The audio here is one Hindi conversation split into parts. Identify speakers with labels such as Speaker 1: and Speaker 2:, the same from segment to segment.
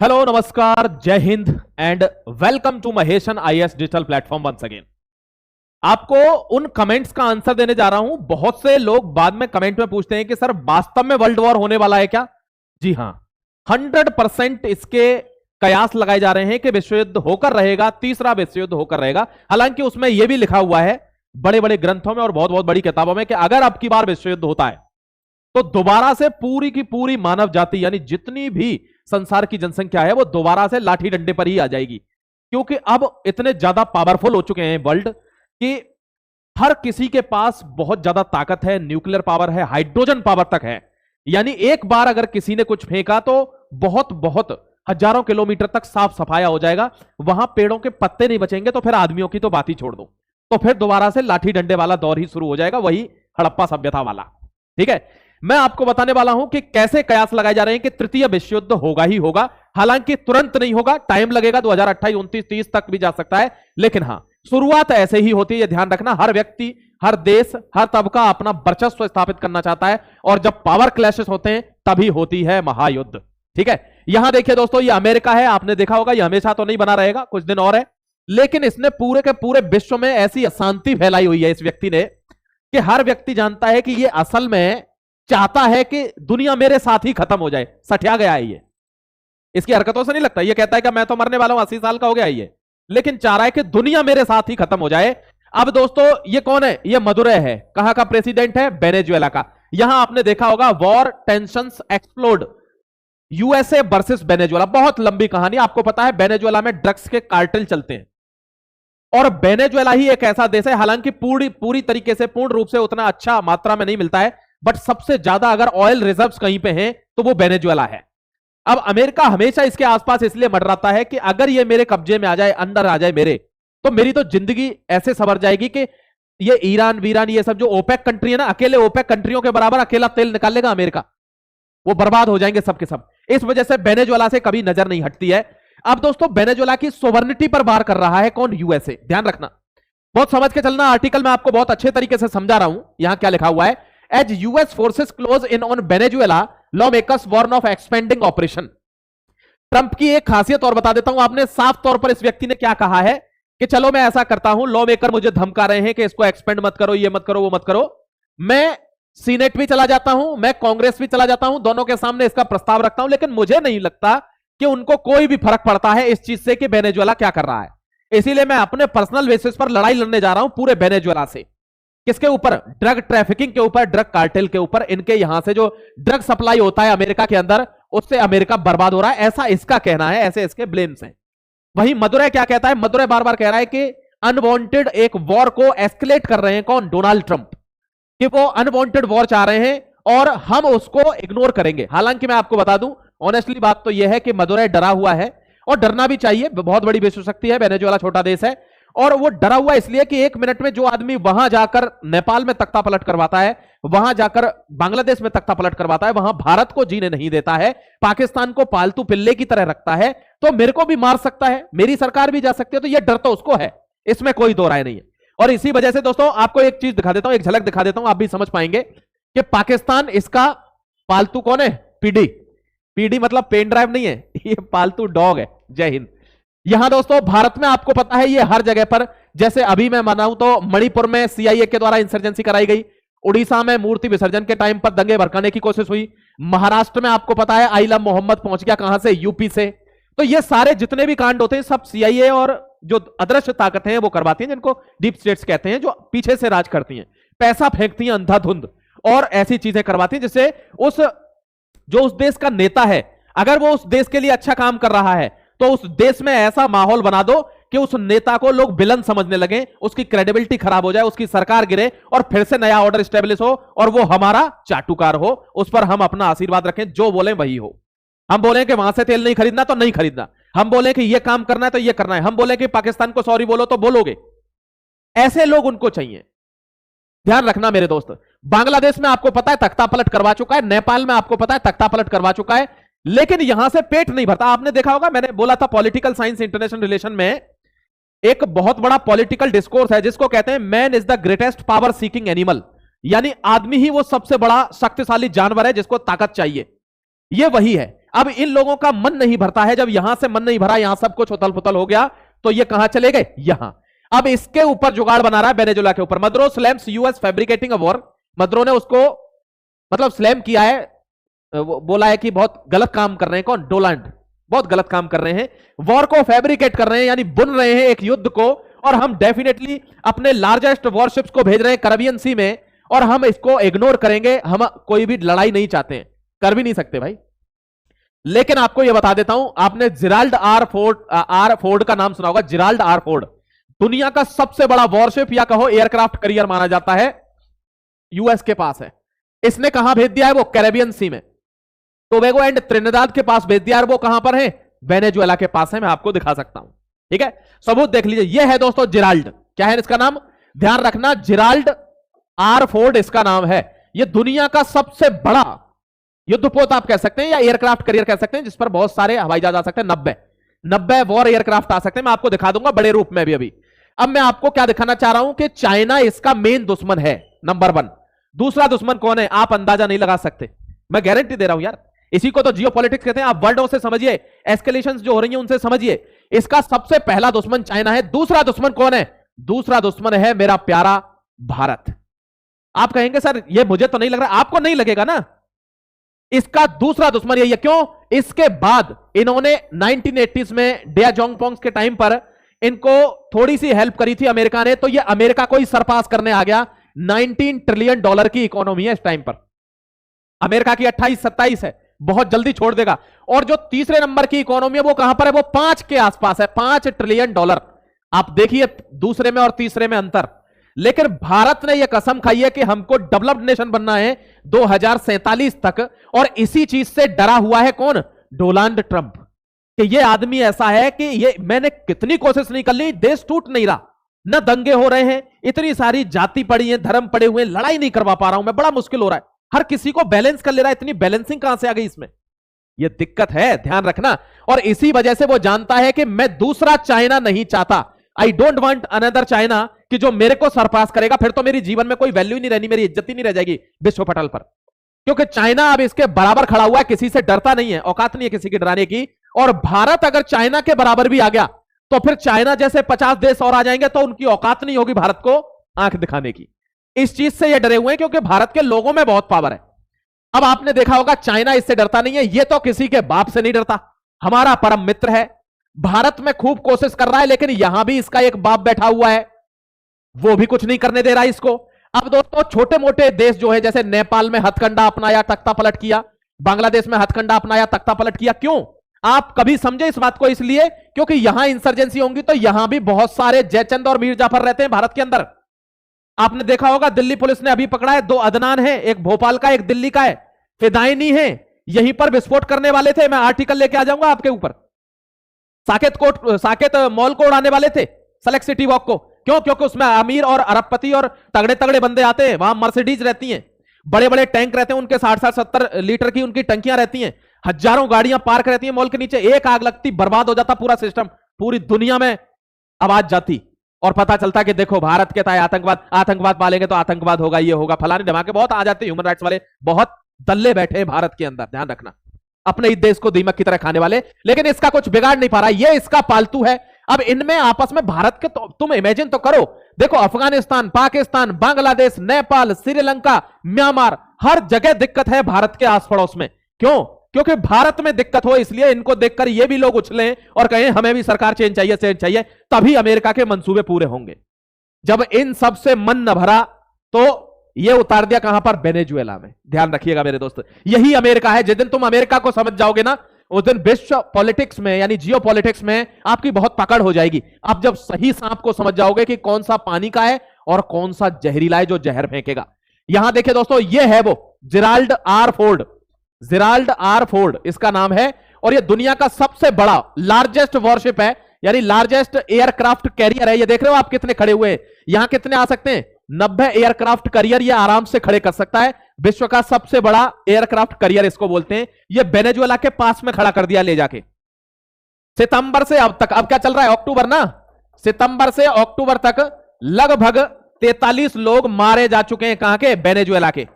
Speaker 1: हेलो, नमस्कार, जय हिंद and welcome to Maheshan IAS digital platform once again. आपको उन कमेंट्स का आंसर देने जा रहा हूं। बहुत से लोग बाद में कमेंट में पूछते हैं कि सर वास्तव में वर्ल्ड वॉर होने वाला है क्या? जी हां, 100% इसके कयास लगाए जा रहे हैं कि विश्व युद्ध होकर रहेगा, तीसरा विश्व युद्ध होकर रहेगा। हालांकि उसमें यह भी लिखा हुआ है बड़े बड़े ग्रंथों में और बहुत बहुत बड़ी किताबों में कि अगर अब की बार विश्व युद्ध होता है तो दोबारा से पूरी की पूरी मानव जाति यानी जितनी भी संसार की जनसंख्या है वो दोबारा से लाठी डंडे पर ही आ जाएगी, क्योंकि अब इतने ज्यादा पावरफुल हो चुके हैं वर्ल्ड कि हर किसी के पास बहुत ज्यादा ताकत है, न्यूक्लियर पावर है, हाइड्रोजन पावर तक है। यानी एक बार अगर किसी ने कुछ फेंका तो बहुत बहुत हजारों किलोमीटर तक साफ सफाया हो जाएगा, वहां पेड़ों के पत्ते नहीं बचेंगे, तो फिर आदमियों की तो बात ही छोड़ दो, तो फिर दोबारा से लाठी डंडे वाला दौर ही शुरू हो जाएगा, वही हड़प्पा सभ्यता वाला। ठीक है, मैं आपको बताने वाला हूं कि कैसे कयास लगाए जा रहे हैं कि तृतीय विश्व युद्ध होगा ही होगा। हालांकि तुरंत नहीं होगा, टाइम लगेगा, 2028, 29, 30 तक भी जा सकता है, लेकिन हां शुरुआत ऐसे ही होती है। यह ध्यान रखना, हर व्यक्ति, हर देश, हर तबका अपना वर्चस्व स्थापित करना चाहता है और जब पावर क्लैशेस होते हैं तभी होती है महायुद्ध। ठीक है, यहां देखिए दोस्तों, यह अमेरिका है, आपने देखा होगा, यह हमेशा तो नहीं बना रहेगा, कुछ दिन और है, लेकिन इसने पूरे के पूरे विश्व में ऐसी अशांति फैलाई हुई है इस व्यक्ति ने कि हर व्यक्ति जानता है कि यह असल में चाहता है कि दुनिया मेरे साथ ही खत्म हो जाए। सठिया गया है ये, इसकी हरकतों से नहीं लगता। ये कहता है कि मैं तो मरने वाला हूं, 80 साल का हो गया ये, लेकिन चाह रहा है कि दुनिया मेरे साथ ही खत्म हो जाए। अब दोस्तों ये कौन है? ये मदुरै है। कहां का प्रेसिडेंट है? वेनेजुएला का। यहां आपने देखा होगा war tensions explode, USA versus Venezuela. बहुत लंबी कहानी, आपको पता है वेनेजुएला में ड्रग्स के कार्टेल चलते हैं और वेनेजुएला ही एक ऐसा देश है, हालांकि पूरी तरीके से, पूर्ण रूप से उतना अच्छा मात्रा में नहीं मिलता है, बट सबसे ज्यादा अगर ऑयल रिजर्व्स कहीं पे हैं तो वो वेनेजुएला है। अब अमेरिका हमेशा इसके आसपास इसलिए मंडराता है कि अगर ये मेरे कब्जे में आ जाए, अंदर आ जाए मेरे, तो मेरी तो जिंदगी ऐसे सवर जाएगी कि ये ईरान वीरान, ये सब जो ओपेक कंट्री है ना, अकेले ओपेक कंट्रियों के बराबर अकेला तेल निकाल लेगा अमेरिका, वो बर्बाद हो जाएंगे सबके सब। इस वजह से वेनेजुएला से कभी नजर नहीं हटती है। अब दोस्तों वेनेजुएला की सोवर्निटी पर वार कर रहा है कौन? यूएसए। ध्यान रखना, बहुत समझ के चलना। आर्टिकल में आपको बहुत अच्छे तरीके से समझा रहा हूं। यहां क्या लिखा हुआ है? As US forces close in on Venezuela, lawmakers warn of expanding operation. Trump की एक खासियत और बता देता हूं। आपने साफ तौर पर इस व्यक्ति ने क्या कहा है कि चलो मैं ऐसा करता हूं, लॉ मेकर मुझे धमका रहे हैं कि इसको एक्सपेंड मत करो, ये मत करो, वो मत करो, मैं सीनेट भी चला जाता हूं, मैं कांग्रेस भी चला जाता हूं, दोनों के सामने इसका प्रस्ताव रखता हूं, लेकिन मुझे नहीं लगता कि उनको कोई भी फर्क पड़ता है इस चीज से कि वेनेजुएला क्या कर रहा है। इसीलिए मैं अपने पर्सनल बेसिस पर लड़ाई लड़ने जा रहा हूं पूरे वेनेजुएला से। किसके ऊपर? ड्रग ट्रैफिकिंग के ऊपर, ड्रग कार्टेल के ऊपर। इनके यहां से जो ड्रग सप्लाई होता है अमेरिका के अंदर, उससे अमेरिका बर्बाद हो रहा है, ऐसा इसका कहना है, ऐसे इसके ब्लेम्स हैं। वहीं मदुरै क्या कहता है? मदुरै बार बार कह रहा है कि अनवांटेड एक वॉर को एस्केलेट कर रहे हैं कौन? डोनाल्ड ट्रंप, कि वो अनवांटेड वॉर चाह रहे हैं और हम उसको इग्नोर करेंगे। हालांकि मैं आपको बता दूं, ऑनेस्टली बात तो यह है कि मदुरै डरा हुआ है और डरना भी चाहिए, बहुत बड़ी विश्व शक्ति है, वेनेजुएला छोटा देश है, और वो डरा हुआ इसलिए कि एक मिनट में जो आदमी वहां जाकर नेपाल में तख्ता पलट करवाता है, वहां जाकर बांग्लादेश में तख्ता पलट करवाता है, वहां भारत को जीने नहीं देता है, पाकिस्तान को पालतू पिल्ले की तरह रखता है, तो मेरे को भी मार सकता है, मेरी सरकार भी जा सकती है, तो ये डर तो उसको है, इसमें कोई दो राय नहीं है। और इसी वजह से दोस्तों आपको एक चीज दिखा देता हूं, एक झलक दिखा देता हूं, आप भी समझ पाएंगे कि पाकिस्तान इसका पालतू कौन है? पीडी। पीडी मतलब पेन ड्राइव नहीं है, ये पालतू डॉग है। जय हिंद। यहां दोस्तों भारत में आपको पता है ये हर जगह पर, जैसे अभी मैं मनाऊं तो मणिपुर में सीआईए के द्वारा इंसर्जेंसी कराई गई, उड़ीसा में मूर्ति विसर्जन के टाइम पर दंगे भड़काने की कोशिश हुई, महाराष्ट्र में आपको पता है आइलम मोहम्मद पहुंच गया कहां से? यूपी से। तो ये सारे जितने भी कांड होते हैं सब सीआईए और जो अदृश्य ताकतें हैं वो करवाती हैं, जिनको डीप स्टेट्स कहते हैं, जो पीछे से राज करती हैं, पैसा फेंकती हैं अंधाधुंध और ऐसी चीजें करवाती हैं जिससे उस देश का नेता है, अगर वो उस देश के लिए अच्छा काम कर रहा है तो उस देश में ऐसा माहौल बना दो कि उस नेता को लोग विलन समझने लगे, उसकी क्रेडिबिलिटी खराब हो जाए, उसकी सरकार गिरे और फिर से नया ऑर्डर स्टेब्लिश हो और वो हमारा चाटुकार हो, उस पर हम अपना आशीर्वाद रखें, जो बोले वही हो। हम बोले कि वहां से तेल नहीं खरीदना तो नहीं खरीदना, हम बोले कि ये काम करना है तो ये करना है, हम बोले कि पाकिस्तान को सॉरी बोलो तो बोलोगे। ऐसे लोग उनको चाहिए। ध्यान रखना मेरे दोस्त, बांग्लादेश में आपको पता है तख्ता पलट करवा चुका है, नेपाल में आपको पता है तख्ता पलट करवा चुका है, लेकिन यहां से पेट नहीं भरता। आपने देखा होगा, मैंने बोला था पॉलिटिकल साइंस इंटरनेशनल रिलेशन में एक बहुत बड़ा पॉलिटिकल डिस्कोर्स है जिसको कहते हैं man is the greatest power seeking animal, यानी आदमी ही वो सबसे बड़ा शक्तिशाली जानवर है जिसको ताकत चाहिए। ये वही है। अब इन लोगों का मन नहीं भरता है, जब यहां से मन नहीं भरा, यहां सब कुछ उथल पुथल हो गया, तो ये कहां चले गए, यहां। अब इसके ऊपर जुगाड़ बना रहा है वेनेजुएला के ऊपर। Maduro slams US fabricating a war. Maduro ने उसको मतलब स्लैम किया है, बोला है कि बहुत गलत काम कर रहे हैं। कौन? डोनाल्ड, बहुत गलत काम कर रहे हैं, वॉर को फैब्रिकेट कर रहे हैं, यानी बुन रहे हैं एक युद्ध को, और हम डेफिनेटली अपने लार्जेस्ट वॉरशिप्स को भेज रहे हैं कैरेबियन सी में, और हम इसको इग्नोर करेंगे। हम कोई भी लड़ाई नहीं चाहते हैं, कर भी नहीं सकते भाई। लेकिन आपको यह बता देता हूं, आपने जिराल्ड आर फोर्ड का नाम सुना होगा। जिराल्ड आर फोर्ड दुनिया का सबसे बड़ा वॉरशिप या कहो एयरक्राफ्ट करियर माना जाता है, यूएस के पास है। इसने कहां भेज दिया है? वो कैरेबियन सी में, टोबैगो एंड त्रिनिदाद के पास भेज दिया है। वो कहां पर है? वेनेजुएला के पास है। मैं आपको दिखा सकता हूं, ठीक है, सबूत देख लीजिए। ये है दोस्तों जिराल्ड, क्या है इसका नाम? ध्यान रखना, जिराल्ड आर फोर्ड इसका नाम है। ये दुनिया का सबसे बड़ा युद्धपोत आप कह सकते हैं, या एयरक्राफ्ट करियर कह सकते हैं, जिस पर बहुत सारे हवाई जहाज आ सकते हैं। 90 वॉर एयरक्राफ्ट आ सकते हैं। मैं आपको दिखा दूंगा बड़े रूप में भी अभी। अब मैं आपको क्या दिखाना चाह रहा हूं कि चाइना इसका मेन दुश्मन है, नंबर 1। दूसरा दुश्मन कौन है? आप अंदाजा नहीं लगा सकते, मैं गारंटी दे रहा हूं यार। इसी को तो जियोपॉलिटिक्स कहते हैं। आप वर्ल्ड से समझिए, एस्केलेशंस जो हो रही हैं उनसे समझिए। इसका सबसे पहला दुश्मन चाइना है। दूसरा दुश्मन कौन है? दूसरा दुश्मन है मेरा प्यारा भारत। आप कहेंगे सर ये मुझे तो नहीं लग रहा, आपको नहीं लगेगा ना। इसका दूसरा दुश्मन यही है। क्यों? इसके बाद इन्होंने 1980s में डेया जोंगपोंग के टाइम पर इनको थोड़ी सी हेल्प करी थी अमेरिका ने, तो ये अमेरिका को ही सरपास करने आ गया। $19 ट्रिलियन की इकोनॉमी है इस टाइम पर। अमेरिका की 28-27 है, बहुत जल्दी छोड़ देगा। और जो तीसरे नंबर की इकोनॉमी है वो कहां पर है? वो 5 के आसपास है, $5 ट्रिलियन। आप देखिए दूसरे में और तीसरे में अंतर। लेकिन भारत ने यह कसम खाई है कि हमको डेवलप्ड नेशन बनना है 2047 तक, और इसी चीज से डरा हुआ है कौन? Donald Trump. कि ये आदमी ऐसा है कि ये मैंने कितनी कोशिश नहीं कर ली, देश टूट नहीं रहा, न दंगे हो रहे हैं, इतनी सारी जाति पड़ी है, धर्म पड़े हुए, लड़ाई नहीं करवा पा रहा हूं मैं, बड़ा मुश्किल हो रहा है, हर किसी को बैलेंस कर ले रहा है। इतनी बैलेंसिंग कहां से आ गई इसमें? ये दिक्कत है, ध्यान रखना। और इसी वजह से वो जानता है कि मैं दूसरा चाइना नहीं चाहता। I don't want another China, कि जो मेरे को सरपास करेगा, फिर तो मेरी जीवन में कोई वैल्यू नहीं रहनी, मेरी इज्जत ही नहीं रह जाएगी विश्व पटल पर। क्योंकि चाइना अब इसके बराबर खड़ा हुआ है, किसी से डरता नहीं है, औकात नहीं है किसी की डराने की। और भारत अगर चाइना के बराबर भी आ गया तो फिर चाइना जैसे 50 देश और आ जाएंगे, तो उनकी औकात नहीं होगी भारत को आंख दिखाने की। इस चीज से ये डरे हुए हैं, क्योंकि भारत के लोगों में बहुत पावर है। अब आपने देखा होगा चाइना इससे डरता नहीं है, ये तो किसी के बाप से नहीं डरता, हमारा परम मित्र है। भारत में खूब कोशिश कर रहा है, लेकिन यहां भी इसका एक बाप बैठा हुआ है, वो भी कुछ नहीं करने दे रहा है इसको। अब दोस्तों छोटे मोटे देश जो है, जैसे नेपाल में हथकंडा अपनाया, तख्ता पलट किया, बांग्लादेश में हथकंडा अपनाया, तख्ता पलट किया। क्यों? आप कभी समझे इस बात को? इसलिए क्योंकि यहां इंसर्जेंसी होंगी तो यहां भी बहुत सारे जयचंद और मीर जाफर रहते हैं भारत के अंदर। आपने देखा होगा दिल्ली पुलिस ने अभी पकड़ा है, 2 अदनान है, एक भोपाल का एक दिल्ली का है, फिदायनी है, यहीं पर विस्फोट करने वाले थे। मैं आर्टिकल लेके आ जाऊंगा आपके ऊपर। साकेत मॉल को उड़ाने वाले थे, सेलेक्ट सिटी वॉक को। क्यों? क्योंकि उसमें अमीर और अरबपति और तगड़े तगड़े बंदे आते हैं। वहां मर्सिडीज रहती हैं, बड़े बड़े टैंक रहते हैं उनके, 60-70 लीटर की उनकी टंकियां रहती हैं, हजारों गाड़ियां पार्क रहती हैं मॉल के नीचे। एक आग लगती, बर्बाद हो जाता पूरा सिस्टम, पूरी दुनिया में आवाज जाती, और पता चलता कि देखो भारत के था आतंकवाद पालेंगे तो आतंकवाद होगा, ये होगा, फलाने धमाके बहुत आ जाते हैं। ह्यूमन राइट्स वाले बहुत दल्ले बैठे हैं भारत के अंदर, ध्यान रखना, अपने इस देश को दीमक की तरह खाने वाले। लेकिन इसका कुछ बिगाड़ नहीं पा रहा, ये इसका पालतू है। अब इनमें आपस में भारत के तुम इमेजिन तो करो, देखो अफगानिस्तान, पाकिस्तान, बांग्लादेश, नेपाल, श्रीलंका, म्यांमार, हर जगह दिक्कत है भारत के आस पड़ोस में। क्यों? क्योंकि भारत में दिक्कत हो, इसलिए इनको देखकर ये भी लोग उछलें और कहें हमें भी सरकार चेंज चाहिए, तभी अमेरिका के मंसूबे पूरे होंगे। जब इन सब से मन न भरा तो ये उतार दिया कहां पर? वेनेजुएला में। ध्यान रखिएगा मेरे दोस्त, यही अमेरिका है। जिस दिन तुम अमेरिका को समझ जाओगे ना, उस दिन विश्व पॉलिटिक्स में यानी जियो पॉलिटिक्स में आपकी बहुत पकड़ हो जाएगी। आप जब सही सांप को समझ जाओगे कि कौन सा पानी का है और कौन सा जहरीला है जो जहर फेंकेगा। यहां देखिए दोस्तों, ये है वो Gerald R Ford, Gerald R Ford इसका नाम है, और ये दुनिया का सबसे बड़ा लार्जेस्ट वॉरशिप है, यानी लार्जेस्ट एयरक्राफ्ट कैरियर है। ये देख रहे हो आप कितने खड़े हुए, यहां कितने आ सकते हैं? 90 एयरक्राफ्ट करियर ये आराम से खड़े कर सकता है। विश्व का सबसे बड़ा एयरक्राफ्ट करियर इसको बोलते हैं। ये वेनेजुएला के पास में खड़ा कर दिया ले जाके। सितंबर से अब तक, अब क्या चल रहा है? अक्टूबर ना, सितंबर से अक्टूबर तक लगभग 43 लोग मारे जा चुके हैं। कहां के? वेनेजुएला के,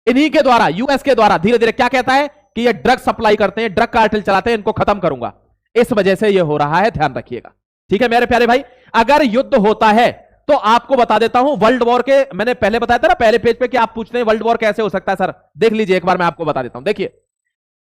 Speaker 1: इन्हीं के द्वारा, यूएस के द्वारा। धीरे धीरे क्या कहता है कि ये ड्रग सप्लाई करते हैं, ड्रग कार्टेल चलाते हैं, इनको खत्म करूंगा। इस वजह से ये हो रहा है, ध्यान रखिएगा। ठीक है मेरे प्यारे भाई, अगर युद्ध होता है तो आपको बता देता हूं वर्ल्ड वॉर के, मैंने पहले बताया था ना पहले पेज पे कि आप पूछते हैं वर्ल्ड वॉर कैसे हो सकता है सर, देख लीजिए एक बार, मैं आपको बता देता हूं। देखिए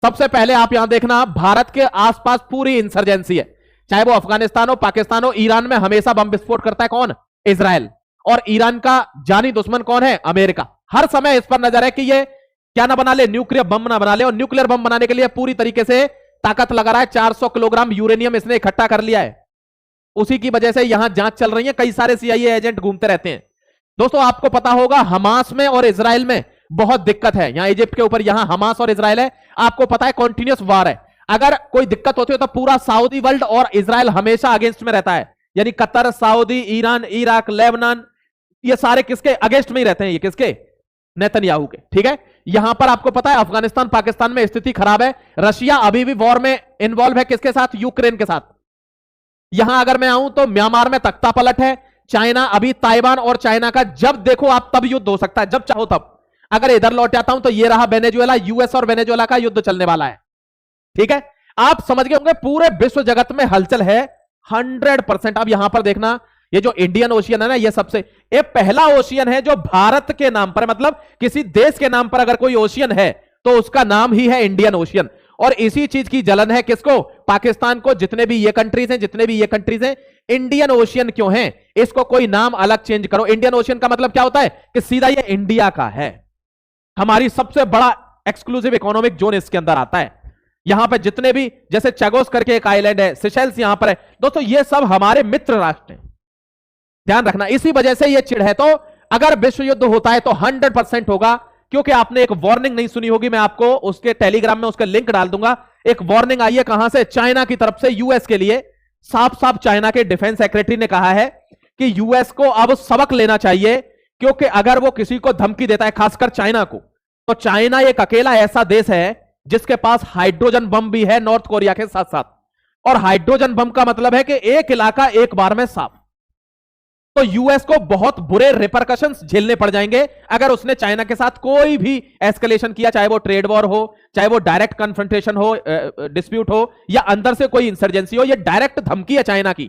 Speaker 1: सबसे पहले आप यहां देखना, भारत के आसपास पूरी इंसर्जेंसी है, चाहे वो अफगानिस्तान हो, पाकिस्तान हो। ईरान में हमेशा बम विस्फोट करता है कौन? इजराइल। और ईरान का जानी दुश्मन कौन है? अमेरिका। हर समय इस पर नजर है कि ये क्या ना बना ले, न्यूक्लियर बम ना बना ले। और न्यूक्लियर बम बनाने के लिए पूरी तरीके से ताकत लगा रहा है। 400 किलोग्राम यूरेनियम इसने इकट्ठा कर लिया है। उसी की वजह से यहां जांच चल रही है, कई सारे सीआईए एजेंट घूमते रहते हैं। दोस्तों आपको पता होगा हमास में और इजराइल में बहुत दिक्कत है। यहां इजिप्ट के ऊपर यहां हमास और इजराइल है, आपको पता है कॉन्टिन्यूस वार है। अगर कोई दिक्कत होती है तो पूरा सऊदी वर्ल्ड और इजराइल हमेशा अगेंस्ट में रहता है, यानी Qatar, Saudi, Iran, Iraq, Lebanon, ये सारे किसके अगेंस्ट में ही रहते हैं? ये किसके? नेतन्याहू के। ठीक है, यहां पर आपको पता है अफगानिस्तान पाकिस्तान में स्थिति खराब है। रशिया अभी भी वॉर में इन्वॉल्व है, किसके साथ? यूक्रेन के साथ। यहां अगर मैं आऊं तो म्यांमार में तख्ता पलट है। चाइना अभी ताइवान और चाइना का जब देखो आप तब युद्ध हो सकता है, जब चाहो तब। अगर इधर लौट आता हूं तो ये रहा वेनेजुएला, यूएस और वेनेजुएला का युद्ध चलने वाला है। ठीक है, आप समझ गए होंगे पूरे विश्व जगत में हलचल है 100%। अब यहां पर देखना, ये जो इंडियन ओशियन है ना, ये सबसे ये पहला ओशियन है जो भारत के नाम पर, मतलब किसी देश के नाम पर अगर कोई ओशियन है तो उसका नाम ही है इंडियन ओशियन। और इसी चीज की जलन है किसको? पाकिस्तान को। जितने भी ये कंट्रीज हैं, जितने भी ये कंट्रीज हैं, इंडियन ओशियन क्यों है? इसको कोई नाम अलग चेंज करो। इंडियन ओशियन का मतलब क्या होता है कि सीधा ये इंडिया का है, हमारी सबसे बड़ा एक्सक्लूसिव इकोनॉमिक जोन इसके अंदर आता है। यहां पे जितने भी, जैसे चैगोस करके एक आइलैंड है, सिशेल्स यहां पर है। दोस्तों ये सब हमारे मित्र राष्ट्र हैं, ध्यान रखना। इसी वजह से ये चिढ़ है। तो अगर विश्व युद्ध होता है तो 100% होगा, क्योंकि आपने एक वार्निंग नहीं सुनी होगी, मैं आपको उसके टेलीग्राम में उसका लिंक डाल दूंगा। एक वार्निंग आई है कहां से? चाइना की तरफ से यूएस के लिए। साफ साफ चाइना के डिफेंस सेक्रेटरी ने कहा है कि यूएस को अब सबक लेना चाहिए, क्योंकि अगर वो किसी को धमकी देता है, खासकर चाइना को, तो चाइना एक अकेला ऐसा देश है जिसके पास हाइड्रोजन बम भी है नॉर्थ कोरिया के साथ साथ। और हाइड्रोजन बम का मतलब है कि एक इलाका एक बार में साफ। तो यूएस को बहुत बुरे रिपरकशंस झेलने पड़ जाएंगे अगर उसने चाइना के साथ कोई भी एस्केलेशन किया, चाहे वो ट्रेड वॉर हो, चाहे वो डायरेक्ट कन्फ्रंटेशन हो, डिस्प्यूट हो, या अंदर से कोई इंसर्जेंसी हो। ये डायरेक्ट धमकी है चाइना की।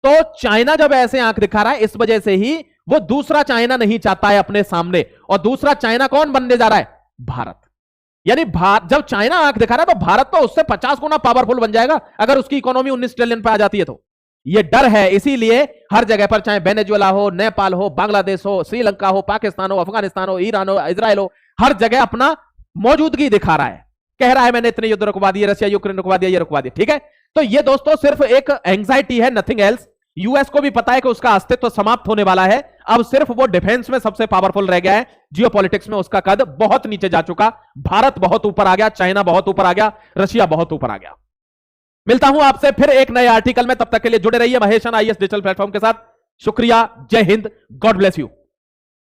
Speaker 1: तो चाइना जब ऐसे आंख दिखा रहा है, इस वजह से ही वो दूसरा चाइना नहीं चाहता है अपने सामने। और दूसरा चाइना कौन बनने जा रहा है? भारत। यानी जब चाइना आंख दिखा रहा है तो भारत तो उससे 50 गुना पावरफुल बन जाएगा अगर उसकी इकोनॉमी 19 ट्रिलियन पे आ जाती है। तो ये डर है, इसीलिए हर जगह पर, चाहे वेनेजुएला हो, नेपाल हो, बांग्लादेश हो, श्रीलंका हो, पाकिस्तान हो, अफगानिस्तान हो, ईरान हो, इजराइल हो, हर जगह अपना मौजूदगी दिखा रहा है। कह रहा है मैंने इतने युद्ध रुकवा दिए, रशिया यूक्रेन रुकवा दिया, ये रुकवा दिया। ठीक है, तो ये दोस्तों सिर्फ एक एंग्जाइटी है, नथिंग एल्स। यूएस को भी पता है कि उसका अस्तित्व समाप्त होने वाला है। अब सिर्फ वो डिफेंस में सबसे पावरफुल रह गया है, जियोपॉलिटिक्स में उसका कद बहुत नीचे जा चुका। भारत बहुत ऊपर आ गया, चाइना बहुत ऊपर आ गया, रशिया बहुत ऊपर आ गया। मिलता हूं आपसे फिर एक नए आर्टिकल में, तब तक के लिए जुड़े रहिए महेश आईएएस डिजिटल प्लेटफॉर्म के साथ। शुक्रिया, जय हिंद, गॉड ब्लेस यू।